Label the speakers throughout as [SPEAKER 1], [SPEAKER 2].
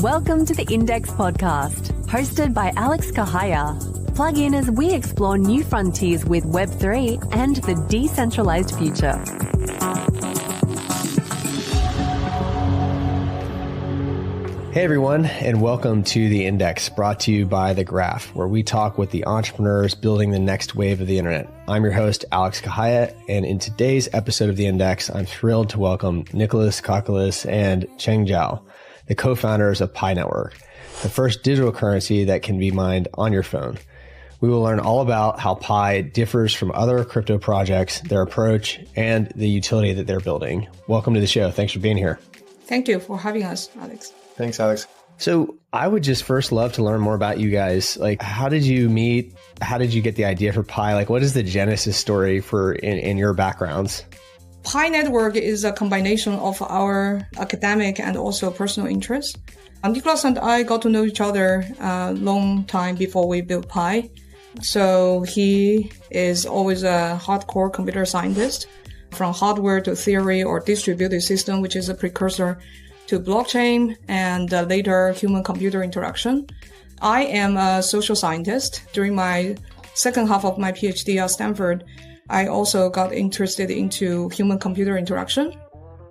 [SPEAKER 1] Welcome to the Index Podcast, hosted by Alex Kehaya. Plug in as we explore new frontiers with Web3 and the decentralized future.
[SPEAKER 2] Hey everyone, and welcome to The Index, brought to you by The Graph, where we talk with the entrepreneurs building the next wave of the internet. I'm your host, Alex Kehaya, and in today's episode of The Index, I'm thrilled to welcome Nicolas Kokkalis and Chengdiao, the co-founders of Pi Network, the first digital currency that can be mined on your phone. We will learn all about how Pi differs from other crypto projects, their approach, and the utility that they're building. Welcome to the show. Thanks for being here.
[SPEAKER 3] Thank you for having us, Alex.
[SPEAKER 4] Thanks, Alex.
[SPEAKER 2] So I would just first love to learn more about you guys. Like, how did you meet? How did you get the idea for Pi? Like, what is the genesis story for in your backgrounds?
[SPEAKER 3] Pi Network is a combination of our academic and also personal interests. Nicolas and I got to know each other a long time before we built Pi. So he is always a hardcore computer scientist, from hardware to theory or distributed system, which is a precursor to blockchain and later human-computer interaction. I am a social scientist. During my second half of my PhD at Stanford, I also got interested into human-computer interaction.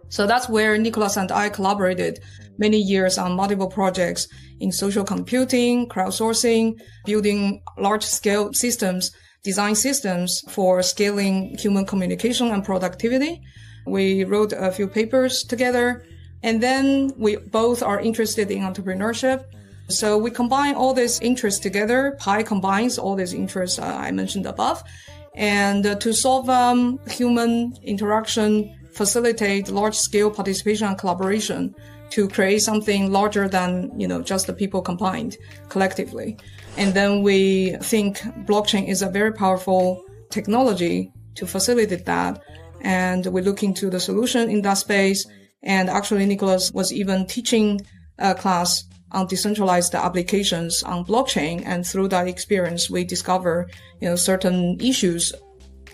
[SPEAKER 3] So that's where Nicolas and I collaborated many years on multiple projects in social computing, crowdsourcing, building large-scale systems, design systems for scaling human communication and productivity. We wrote a few papers together. And then we both are interested in entrepreneurship. So we combine all these interests together. Pi combines all these interests I mentioned above. And to solve human interaction, facilitate large-scale participation and collaboration to create something larger than, just the people combined collectively. And then we think blockchain is a very powerful technology to facilitate that. And we look into the solution in that space. And actually, Nicolas was even teaching a class on decentralized applications on blockchain. And through that experience, we discover, certain issues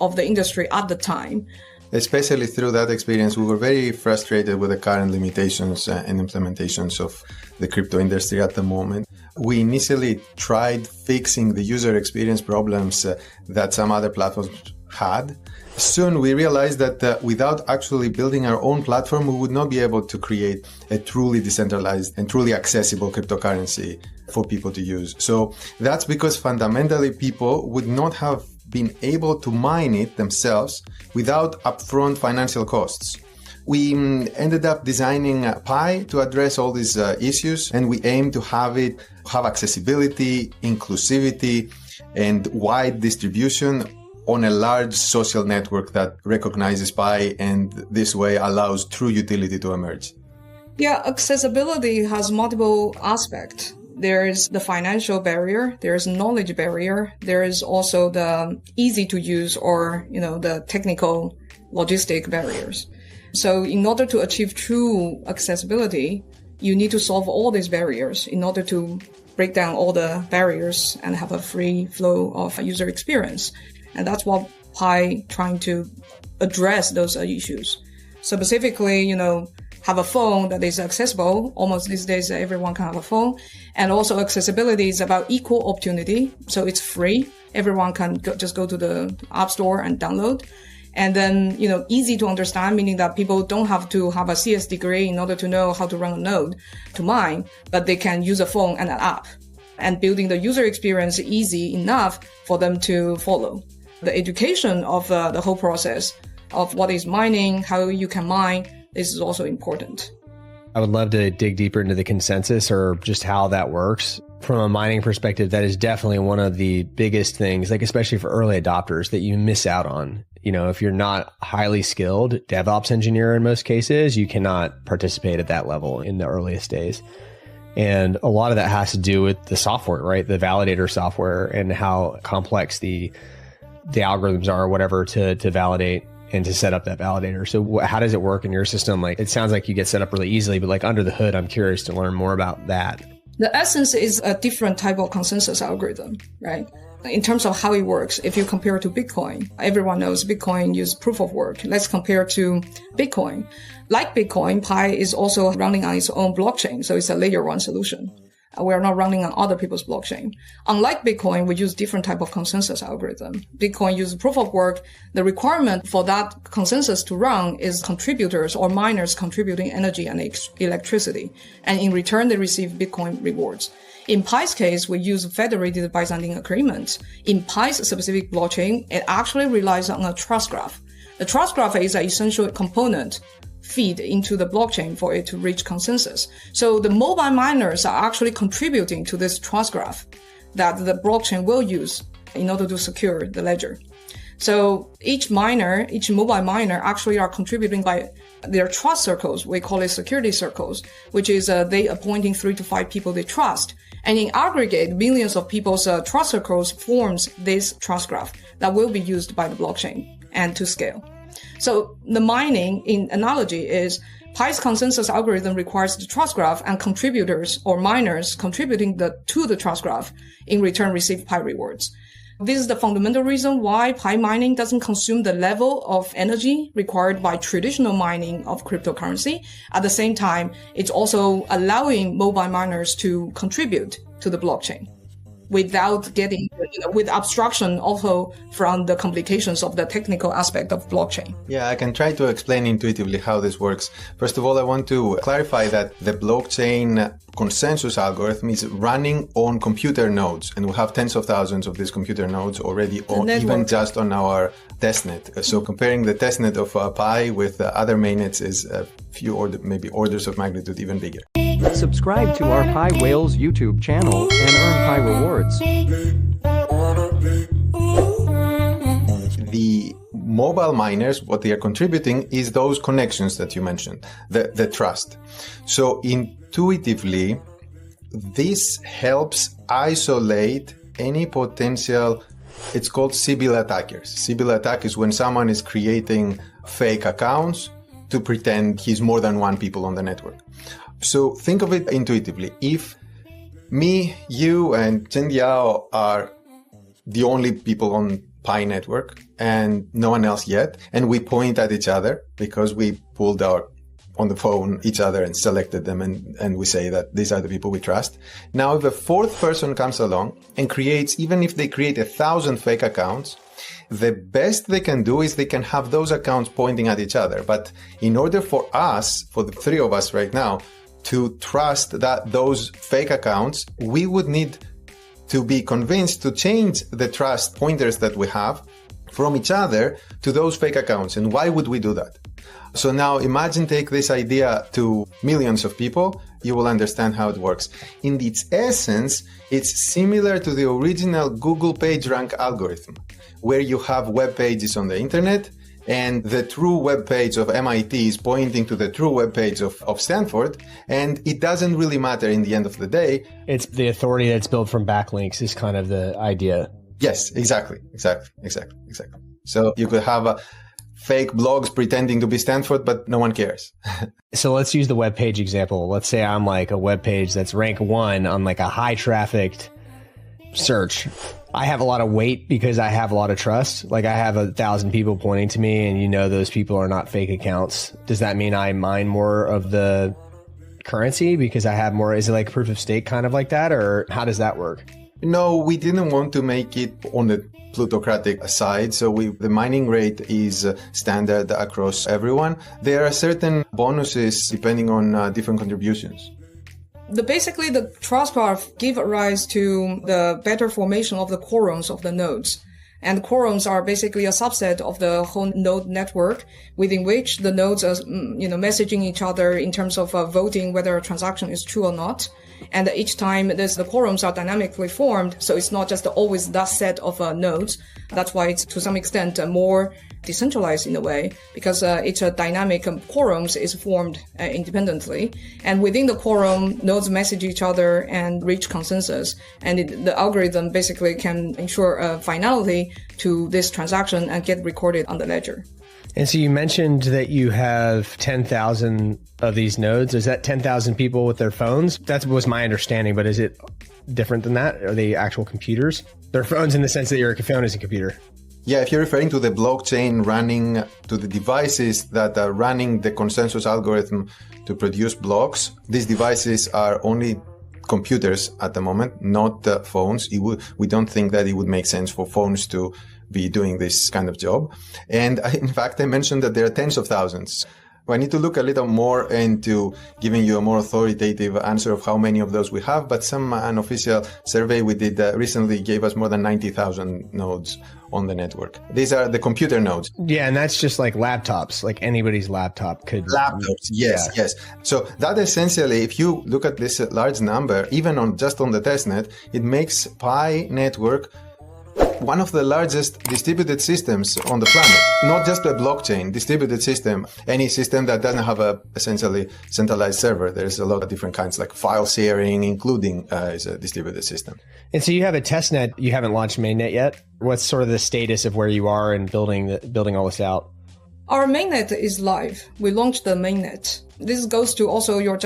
[SPEAKER 3] of the industry at the time.
[SPEAKER 4] Especially through that experience, we were very frustrated with the current limitations and implementations of the crypto industry at the moment. We initially tried fixing the user experience problems that some other platforms had. Soon we realized that without actually building our own platform, we would not be able to create a truly decentralized and truly accessible cryptocurrency for people to use. So that's because fundamentally people would not have been able to mine it themselves without upfront financial costs. We ended up designing Pi to address all these issues, and we aim to have accessibility, inclusivity, and wide distribution on a large social network that recognizes Pi and this way allows true utility to emerge.
[SPEAKER 3] Yeah, accessibility has multiple aspects. There is the financial barrier, there is knowledge barrier, there is also the easy to use or, the technical logistic barriers. So in order to achieve true accessibility, you need to solve all these barriers in order to break down all the barriers and have a free flow of user experience. And that's what Pi trying to address those issues. So specifically, have a phone that is accessible. Almost these days, everyone can have a phone. And also accessibility is about equal opportunity. So it's free. Everyone can just go to the App Store and download. And then, easy to understand, meaning that people don't have to have a CS degree in order to know how to run a node to mine, but they can use a phone and an app. And building the user experience easy enough for them to follow. The education of the whole process of what is mining, how you can mine, this is also important.
[SPEAKER 2] I would love to dig deeper into the consensus or just how that works. From a mining perspective, that is definitely one of the biggest things, like especially for early adopters, that you miss out on. If you're not highly skilled DevOps engineer in most cases, you cannot participate at that level in the earliest days. And a lot of that has to do with the software, right? The validator software and how complex the algorithms are or whatever to validate and to set up that validator. So how does it work in your system? Like, it sounds like you get set up really easily, but like under the hood, I'm curious to learn more about that.
[SPEAKER 3] The essence is a different type of consensus algorithm, right? in terms of how it works, if you compare to Bitcoin, everyone knows Bitcoin uses proof of work. Let's compare to Bitcoin. Like Bitcoin, Pi is also running on its own blockchain. So it's a layer one solution. We are not running on other people's blockchain. Unlike Bitcoin, we use different type of consensus algorithm. Bitcoin uses proof of work. The requirement for that consensus to run is contributors or miners contributing energy and electricity. And in return, they receive Bitcoin rewards. In Pi's case, we use federated Byzantine agreements. In Pi's specific blockchain, it actually relies on a trust graph. The trust graph is an essential component feed into the blockchain for it to reach consensus. So the mobile miners are actually contributing to this trust graph that the blockchain will use in order to secure the ledger. So each mobile miner actually are contributing by their trust circles. We call it security circles, which is they appointing 3 to 5 people they trust. And in aggregate, millions of people's trust circles forms this trust graph that will be used by the blockchain and to scale. So the mining in analogy is Pi's consensus algorithm requires the trust graph and contributors or miners contributing to the trust graph in return receive Pi rewards. This is the fundamental reason why Pi mining doesn't consume the level of energy required by traditional mining of cryptocurrency. At the same time, it's also allowing mobile miners to contribute to the blockchain without getting, with obstruction also from the complications of the technical aspect of blockchain.
[SPEAKER 4] Yeah, I can try to explain intuitively how this works. First of all, I want to clarify that the blockchain consensus algorithm is running on computer nodes, and we have tens of thousands of these computer nodes already, even just on our testnet. So comparing the testnet of Pi with other mainnets is a few maybe orders of magnitude even bigger.
[SPEAKER 5] Subscribe to our Pi Whales YouTube channel and earn Pi rewards.
[SPEAKER 4] The mobile miners, what they are contributing is those connections that you mentioned, the trust. So intuitively, this helps isolate any potential, it's called Sybil attackers. Sybil attack is when someone is creating fake accounts to pretend he's more than one people on the network. So think of it intuitively. If me, you, and Chengdiao are the only people on Pi network and no one else yet, and we point at each other because we pulled out on the phone each other and selected them, and we say that these are the people we trust. Now, if a fourth person comes along and creates, even if they create 1,000 fake accounts, the best they can do is they can have those accounts pointing at each other. But in order for us, for the three of us right now, to trust that those fake accounts, we would need to be convinced to change the trust pointers that we have from each other to those fake accounts. And why would we do that? So now imagine take this idea to millions of people, you will understand how it works. In its essence, it's similar to the original Google PageRank algorithm, where you have web pages on the internet, and the true web page of MIT is pointing to the true web page of Stanford, and it doesn't really matter in the end of the day.
[SPEAKER 2] It's the authority that's built from backlinks is kind of the idea.
[SPEAKER 4] Yes, exactly. So you could have fake blogs pretending to be Stanford, but no one cares.
[SPEAKER 2] So let's use the web page example. Let's say I'm like a web page that's rank 1 on like a high trafficked search. I have a lot of weight because I have a lot of trust. Like I have 1,000 people pointing to me and those people are not fake accounts. Does that mean I mine more of the currency because I have more? Is it like proof of stake kind of like that, or how does that work?
[SPEAKER 4] No, we didn't want to make it on the plutocratic side. So the mining rate is standard across everyone. There are certain bonuses depending on different contributions.
[SPEAKER 3] Basically, the trust graph give rise to the better formation of the quorums of the nodes. And quorums are basically a subset of the whole node network within which the nodes are, messaging each other in terms of voting whether a transaction is true or not. And each time the quorums are dynamically formed, so it's not just always that set of nodes. That's why it's to some extent more decentralized in a way, because it's a dynamic quorums is formed independently. And within the quorum, nodes message each other and reach consensus. And the algorithm basically can ensure finality to this transaction and get recorded on the ledger.
[SPEAKER 2] And so you mentioned that you have 10,000 of these nodes. Is that 10,000 people with their phones? That was my understanding, but is it different than that? Are they actual computers? They're phones in the sense that your phone is a computer.
[SPEAKER 4] Yeah, if you're referring to the blockchain running to the devices that are running the consensus algorithm to produce blocks, these devices are only computers at the moment, not phones. We don't think that it would make sense for phones to be doing this kind of job. And in fact, I mentioned that there are tens of thousands. I need to look a little more into giving you a more authoritative answer of how many of those we have, but some unofficial survey we did recently gave us more than 90,000 nodes on the network. These are the computer nodes.
[SPEAKER 2] Yeah, and that's just like laptops, like anybody's laptop could.
[SPEAKER 4] Laptops, yes. So that essentially, if you look at this large number, even on just on the testnet, it makes Pi network one of the largest distributed systems on the planet. Not just a blockchain, distributed system. Any system that doesn't have a essentially centralized server. There's a lot of different kinds, like file sharing, including is a distributed system.
[SPEAKER 2] And so you have a testnet. You haven't launched Mainnet yet. What's sort of the status of where you are in building all this out?
[SPEAKER 3] Our mainnet is live. We launched the mainnet. This goes to also your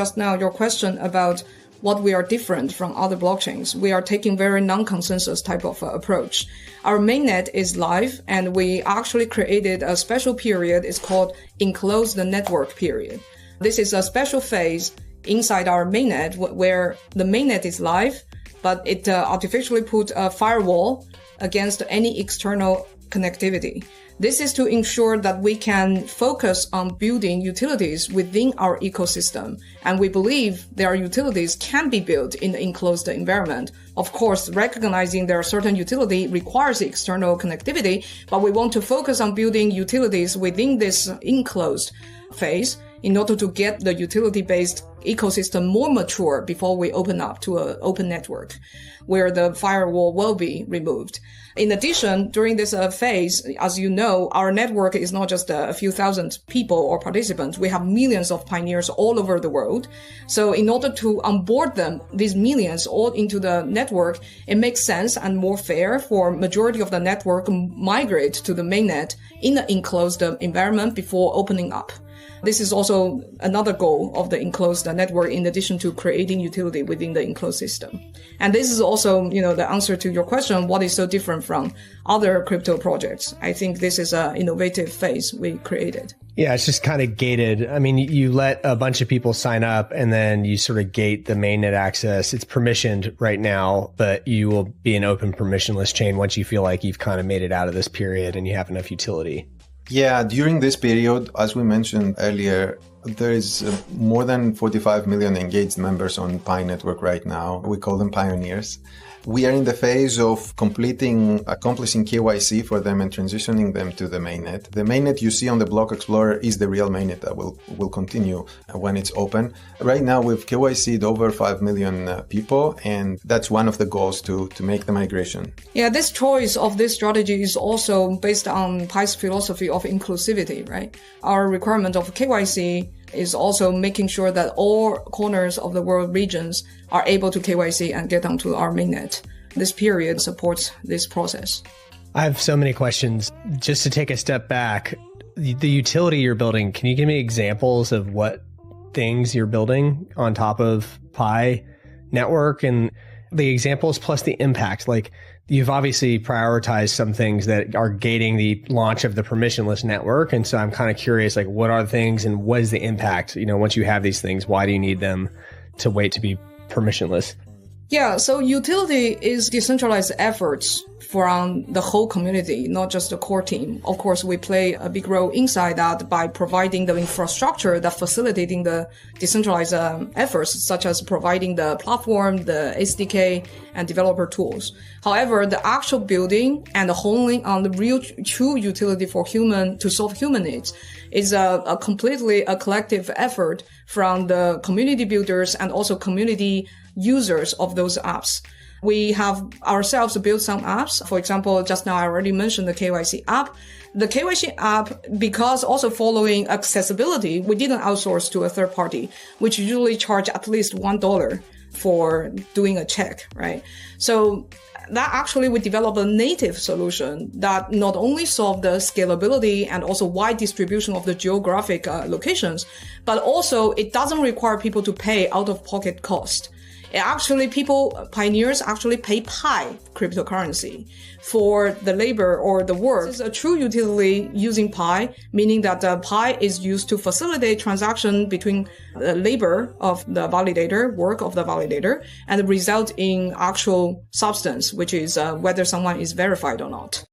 [SPEAKER 3] question about what we are different from other blockchains. We are taking very non-consensus type of approach. Our mainnet is live, and we actually created a special period. It's called enclosed network period. This is a special phase inside our mainnet where the mainnet is live, but it artificially put a firewall against any external connectivity. This is to ensure that we can focus on building utilities within our ecosystem. And we believe their utilities can be built in the enclosed environment. Of course, recognizing there are certain utility requires external connectivity, but we want to focus on building utilities within this enclosed phase in order to get the utility-based ecosystem more mature before we open up to an open network where the firewall will be removed. In addition, during this phase, as you know, our network is not just a few thousand people or participants. We have millions of pioneers all over the world. So in order to onboard them, these millions all into the network, it makes sense and more fair for majority of the network migrate to the mainnet in the enclosed environment before opening up. This is also another goal of the enclosed network in addition to creating utility within the enclosed system. And this is also, the answer to your question, what is so different from other crypto projects? I think this is an innovative phase we created.
[SPEAKER 2] Yeah, it's just kind of gated. I mean, you let a bunch of people sign up and then you sort of gate the mainnet access. It's permissioned right now, but you will be an open permissionless chain once you feel like you've kind of made it out of this period and you have enough utility.
[SPEAKER 4] Yeah, during this period, as we mentioned earlier, there is more than 45 million engaged members on Pi network right now. We call them pioneers. We are in the phase of accomplishing KYC for them and transitioning them to the mainnet. The mainnet you see on the Block Explorer is the real mainnet that will continue when it's open. Right now, we've KYC'd over 5 million people, and that's one of the goals to make the migration.
[SPEAKER 3] Yeah, this choice of this strategy is also based on Pi's philosophy of inclusivity, right? Our requirement of KYC is also making sure that all corners of the world regions are able to KYC and get onto our mainnet. This period supports this process.
[SPEAKER 2] I have so many questions. Just to take a step back, the utility you're building, can you give me examples of what things you're building on top of Pi network and the examples plus the impact? Like, you've obviously prioritized some things that are gating the launch of the permissionless network. And so I'm kind of curious, like, what are the things and what is the impact? Once you have these things, why do you need them to wait to be permissionless?
[SPEAKER 3] Yeah, so utility is decentralized efforts from the whole community, not just the core team. Of course, we play a big role inside that by providing the infrastructure that facilitating the decentralized efforts, such as providing the platform, the SDK, and developer tools. However, the actual building and the honing on the real true utility for human to solve human needs is a completely a collective effort from the community builders and also community users of those apps. We have ourselves built some apps. For example, just now I already mentioned the KYC app. The KYC app, because also following accessibility, we didn't outsource to a third party, which usually charge at least $1 for doing a check, right? So that actually we developed a native solution that not only solve the scalability and also wide distribution of the geographic locations, but also it doesn't require people to pay out-of-pocket cost. Actually, pioneers actually pay Pi cryptocurrency for the labor or the work. It's a true utility using Pi, meaning that Pi is used to facilitate transaction between the labor of the validator, work of the validator, and result in actual substance, which is whether someone is verified or not.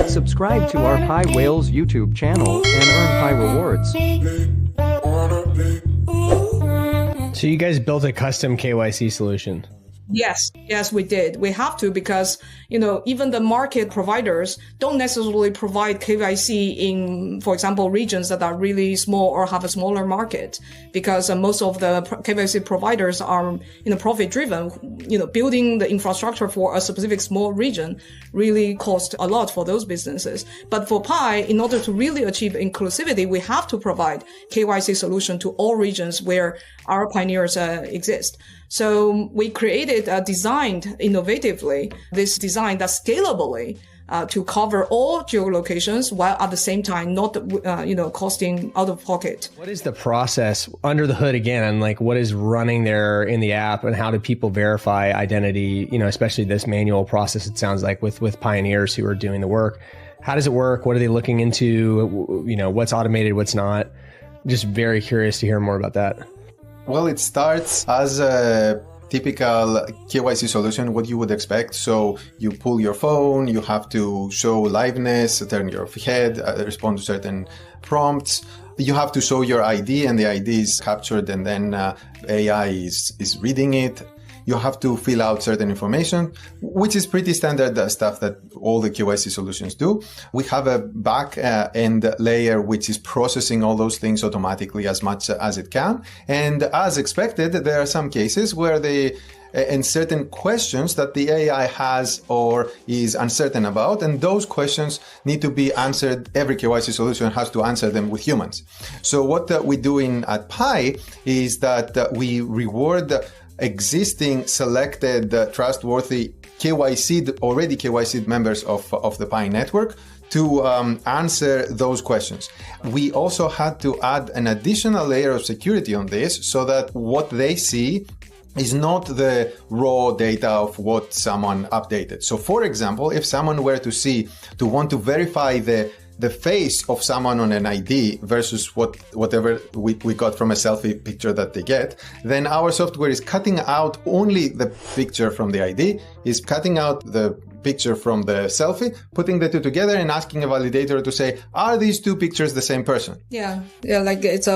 [SPEAKER 5] Subscribe to our Pi Whales YouTube channel and earn Pi rewards.
[SPEAKER 2] So you guys built a custom KYC solution.
[SPEAKER 3] Yes, we did. We have to because, even the market providers don't necessarily provide KYC in, for example, regions that are really small or have a smaller market, because most of the KYC providers are, profit driven. Building the infrastructure for a specific small region really costs a lot for those businesses. But for Pi, in order to really achieve inclusivity, we have to provide KYC solution to all regions where our pioneers exist. So we designed innovatively this design that's scalably to cover all geolocations while at the same time not, costing out of pocket.
[SPEAKER 2] What is the process under the hood again? And like, what is running there in the app, and how do people verify identity? Especially this manual process, it sounds like with pioneers who are doing the work. How does it work? What are they looking into? What's automated, what's not? Just very curious to hear more about that.
[SPEAKER 4] Well, it starts as a typical KYC solution, what you would expect. So you pull your phone, you have to show liveness, turn your head, respond to certain prompts. You have to show your ID, and the ID is captured, and then AI is reading it. You have to fill out certain information, which is pretty standard stuff that all the KYC solutions do. We have a back end layer, which is processing all those things automatically as much as it can. And as expected, there are some cases where and certain questions that the AI has or is uncertain about, and those questions need to be answered. Every KYC solution has to answer them with humans. So what we're doing at Pi is that we reward existing selected trustworthy already KYC'd members of the Pi network to answer those questions. We also had to add an additional layer of security on this so that what they see is not the raw data of what someone updated. So for example, if someone were to want to verify the face of someone on an ID versus whatever we got from a selfie picture that they get, then our software is cutting out only the picture from the ID, is cutting out the picture from the selfie, putting the two together and asking a validator to say, are these two pictures the same person?
[SPEAKER 3] Yeah, like it's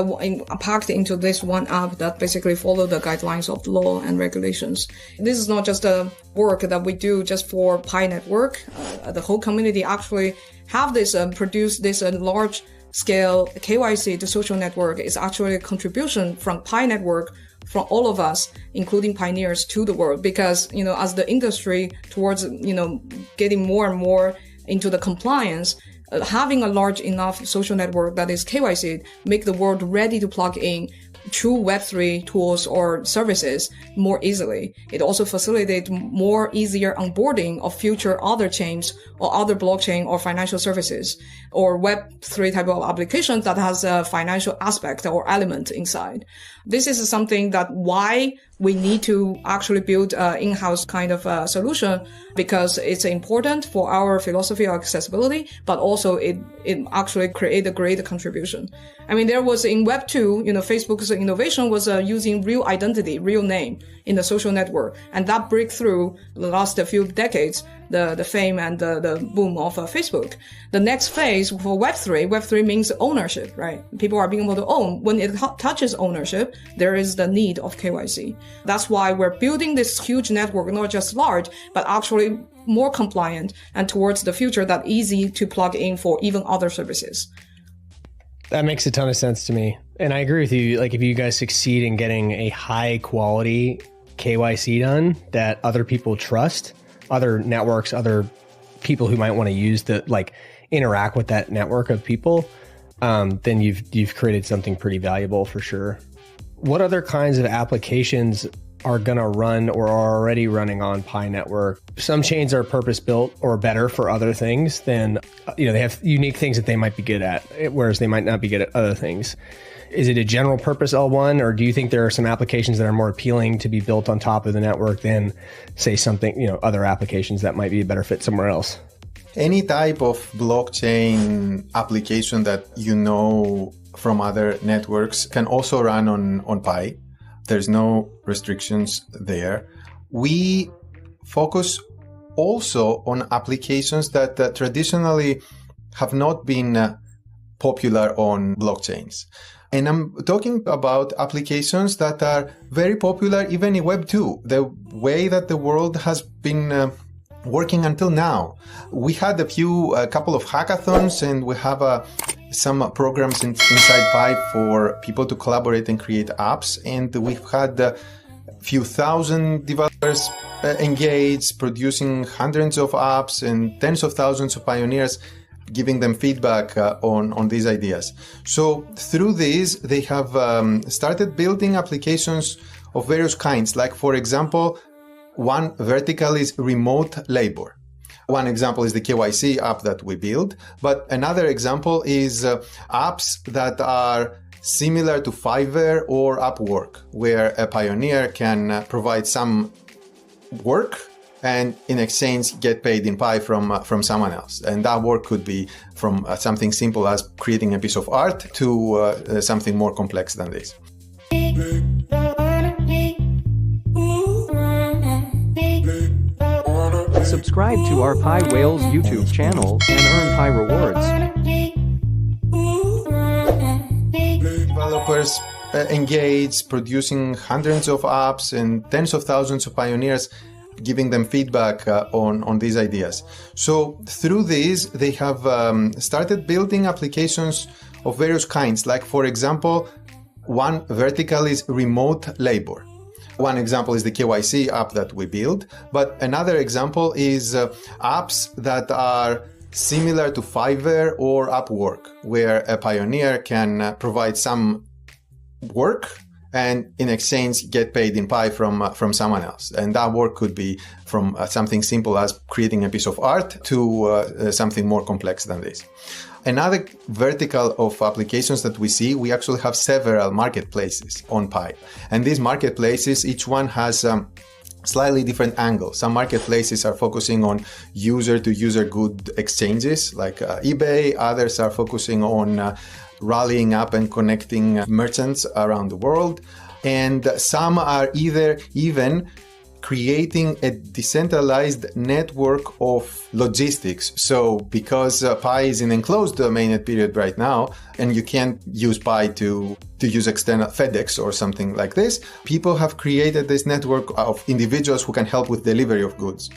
[SPEAKER 3] packed into this one app that basically follow the guidelines of law and regulations. This is not just a work that we do just for Pi network. The whole community actually have this produce this large scale KYC, the social network, is actually a contribution from Pi network, from all of us, including pioneers, to the world. Because, as the industry towards, getting more and more into the compliance, having a large enough social network that is KYC make the world ready to plug in true Web3 tools or services more easily. It also facilitates more easier onboarding of future other chains or other blockchain or financial services or Web3 type of applications that has a financial aspect or element inside. This is something that why we need to actually build an in-house kind of solution, because it's important for our philosophy of accessibility, but also it actually create a great contribution. I mean, there was in Web 2, Facebook's innovation was using real identity, real name in the social network. And that breakthrough the last few decades, the fame and the boom of Facebook. The next phase for Web3 means ownership, right? People are being able to own. When it touches ownership, there is the need of KYC. That's why we're building this huge network, not just large, but actually more compliant and towards the future that easy to plug in for even other services.
[SPEAKER 2] That makes a ton of sense to me. And I agree with you. Like, if you guys succeed in getting a high quality KYC done that other people trust, other networks, other people who might want to use interact with that network of people, then you've created something pretty valuable for sure. What other kinds of applications are going to run or are already running on Pi network. Some chains are purpose built or better for other things than, they have unique things that they might be good at, whereas they might not be good at other things. Is it a general purpose L1, or do you think there are some applications that are more appealing to be built on top of the network than, say, something, other applications that might be a better fit somewhere else?
[SPEAKER 4] Any type of blockchain application that from other networks can also run on Pi. There's no restrictions there. We focus also on applications that traditionally have not been popular on blockchains. And I'm talking about applications that are very popular even in Web 2, the way that the world has been working until now. We had a couple of hackathons, and we have some programs inside Pi for people to collaborate and create apps. And we've had a few thousand developers engaged, producing hundreds of apps, and tens of thousands of pioneers giving them feedback on these ideas. So through these, they have started building applications of various kinds. Like, for example, one vertical is remote labor. One example is the KYC app that we build, but another example is apps that are similar to Fiverr or Upwork, where a pioneer can provide some work and in exchange get paid in Pi from someone else. And that work could be from something simple as creating a piece of art to something more complex than this.
[SPEAKER 5] Subscribe to our Pi Whales YouTube channel and earn Pi rewards.
[SPEAKER 4] Developers engaged, producing hundreds of apps, and tens of thousands of pioneers giving them feedback on these ideas. So through these, they have started building applications of various kinds. Like, for example, one vertical is remote labor. One example is the KYC app that we build, but another example is apps that are similar to Fiverr or Upwork, where a pioneer can provide some work and in exchange get paid in Pi from someone else. And that work could be from something simple as creating a piece of art to something more complex than this. Another vertical of applications that we see, we actually have several marketplaces on Pi. And these marketplaces, each one has slightly different angles. Some marketplaces are focusing on user-to-user good exchanges like eBay. Others are focusing on rallying up and connecting merchants around the world. And some are even creating a decentralized network of logistics. So because Pi is in enclosed mainnet period right now, and you can't use Pi to use external FedEx or something like this, people have created this network of individuals who can help with delivery of goods.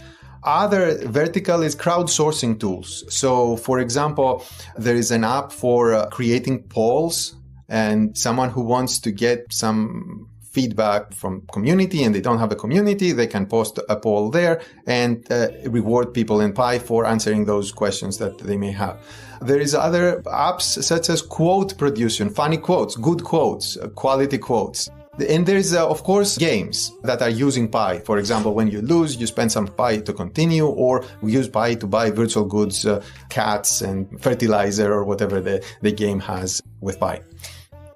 [SPEAKER 4] Other vertical is crowdsourcing tools. So for example, there is an app for creating polls, and someone who wants to get some feedback from community and they don't have a community, they can post a poll there and reward people in Pi for answering those questions that they may have. There is other apps such as quote production, funny quotes, good quotes, quality quotes. And there's, of course, games that are using Pi. For example, when you lose, you spend some Pi to continue, or we use Pi to buy virtual goods, cats and fertilizer or whatever the game has with Pi.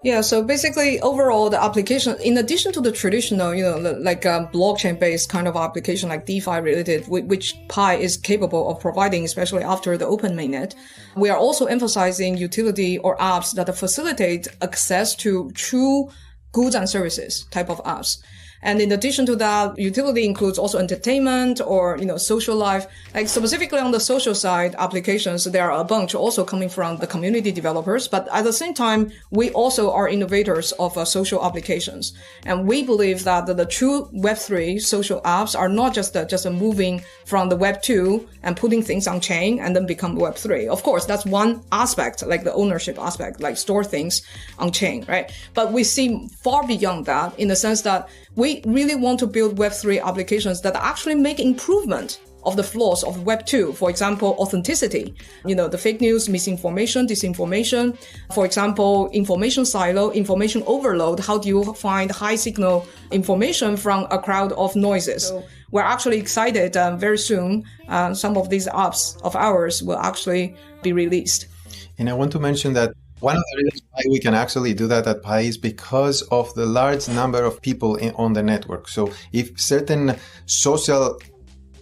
[SPEAKER 3] Yeah, so basically, overall, the application, in addition to the traditional, like blockchain-based kind of application like DeFi-related, which Pi is capable of providing, especially after the open mainnet, we are also emphasizing utility or apps that facilitate access to true goods and services type of apps. And in addition to that, utility includes also entertainment or, social life. Like specifically on the social side applications, there are a bunch also coming from the community developers. But at the same time, we also are innovators of social applications. And we believe that the true Web3 social apps are not just moving from the Web 2 and putting things on chain and then become Web 3. Of course, that's one aspect, like the ownership aspect, like store things on chain, right? But we see far beyond that in the sense that we really want to build Web3 applications that actually make improvement of the flaws of Web 2. For example, authenticity, the fake news, misinformation, disinformation. For example, information silo, information overload. How do you find high signal information from a crowd of noises? So we're actually excited very soon. Some of these apps of ours will actually be released.
[SPEAKER 4] And I want to mention that one of the reasons why we can actually do that at Pi is because of the large number of people on the network. So if certain social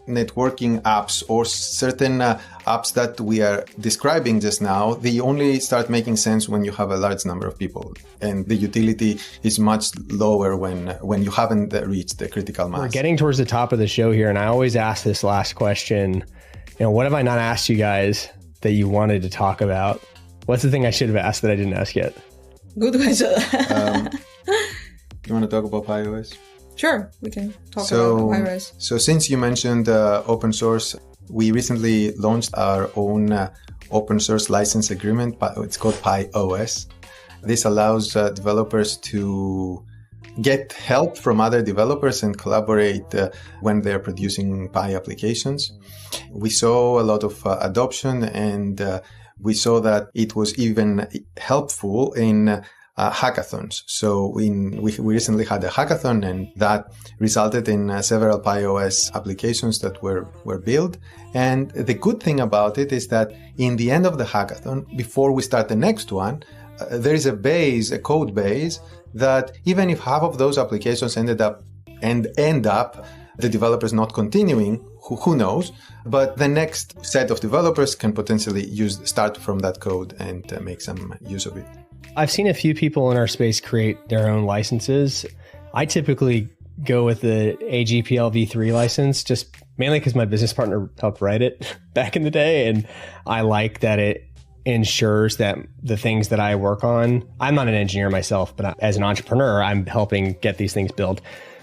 [SPEAKER 4] networking apps or certain apps that we are describing just now, they only start making sense when you have a large number of people. And the utility is much lower when you haven't reached the critical mass.
[SPEAKER 2] We're getting towards the top of the show here, and I always ask this last question. What have I not asked you guys that you wanted to talk about? What's the thing I should have asked that I didn't ask yet?
[SPEAKER 3] Good question.
[SPEAKER 4] You want to talk about PiOS?
[SPEAKER 3] Sure, we can talk about PiOS.
[SPEAKER 4] So since you mentioned open source, we recently launched our own open source license agreement. It's called PiOS. This allows developers to get help from other developers and collaborate when they're producing Pi applications. We saw a lot of adoption, and we saw that it was even helpful in hackathons. So we recently had a hackathon, and that resulted in several PiOS applications that were built. And the good thing about it is that in the end of the hackathon, before we start the next one, there is a code base that even if half of those applications end up the developers not continuing, who knows, but the next set of developers can potentially start from that code and make some use of it.
[SPEAKER 2] I've seen a few people in our space create their own licenses. I typically go with the AGPL v3 license, just mainly because my business partner helped write it back in the day. And I like that it ensures that the things that I work on, I'm not an engineer myself, but as an entrepreneur, I'm helping get these things built,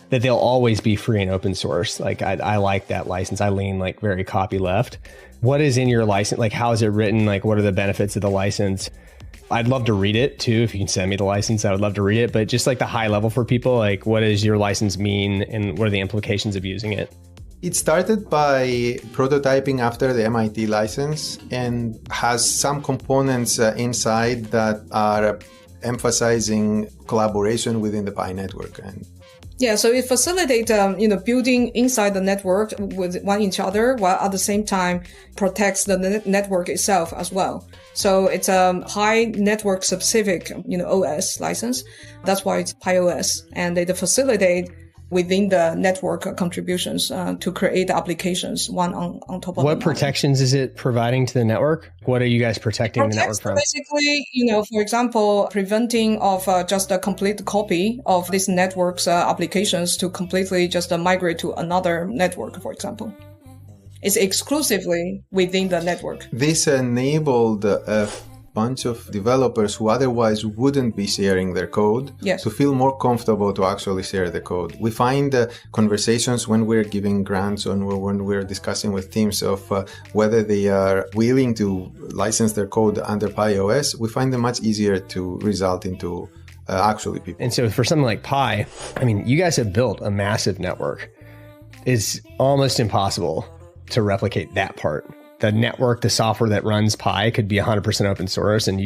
[SPEAKER 2] that they'll always be free and open source. Like I like that license. I lean like very copy left. What is in your license? Like, how is it written? Like, what are the benefits of the license? I'd love to read it too. If you can send me the license, I would love to read it. But just like the high level for people, like what does your license mean and what are the implications of using it?
[SPEAKER 4] It started by prototyping after the MIT license and has some components inside that are emphasizing collaboration within the Pi network. And
[SPEAKER 3] yeah, so it facilitates, building inside the network with one each other, while at the same time protects the network itself as well. So it's a high network specific, OS license. That's why it's PiOS, and they facilitate within the network contributions to create applications, one on top of
[SPEAKER 2] what protections is it providing to the network? What are you guys protecting the network from?
[SPEAKER 3] Basically, for example, preventing of just a complete copy of this network's applications to completely just migrate to another network, for example. It's exclusively within the network.
[SPEAKER 4] This enabled a bunch of developers who otherwise wouldn't be sharing their code to feel more comfortable to actually share the code. We find conversations when we're giving grants or when we're discussing with teams of whether they are willing to license their code under PiOS, we find them much easier to result into actually people.
[SPEAKER 2] And so for something like Pi, you guys have built a massive network. It's almost impossible to replicate that part. The network, the software that runs Pi could be 100% open source, and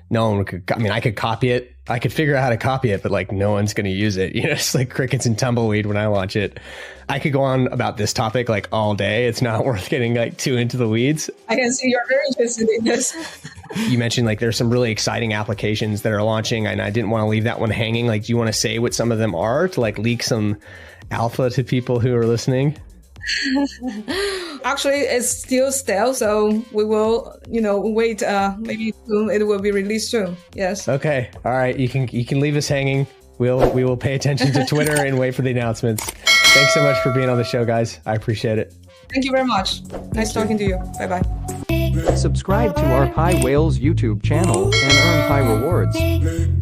[SPEAKER 2] no one could, I could copy it. I could figure out how to copy it, but like no one's going to use it. It's like crickets and tumbleweed when I launch it. I could go on about this topic like all day. It's not worth getting like too into the weeds.
[SPEAKER 3] I can see you're very interested in this.
[SPEAKER 2] You mentioned like there's some really exciting applications that are launching, and I didn't want to leave that one hanging. Like, do you want to say what some of them are to like leak some alpha to people who are listening?
[SPEAKER 3] Actually, it's still stale, so we will, wait. Maybe soon it will be released soon. Yes.
[SPEAKER 2] Okay. All right. You can leave us hanging. We will pay attention to Twitter and wait for the announcements. Thanks so much for being on the show, guys. I appreciate it.
[SPEAKER 3] Thank you very much. Nice talking to you. Bye-bye.
[SPEAKER 5] Subscribe to our Pi Whales YouTube channel and earn Pi rewards.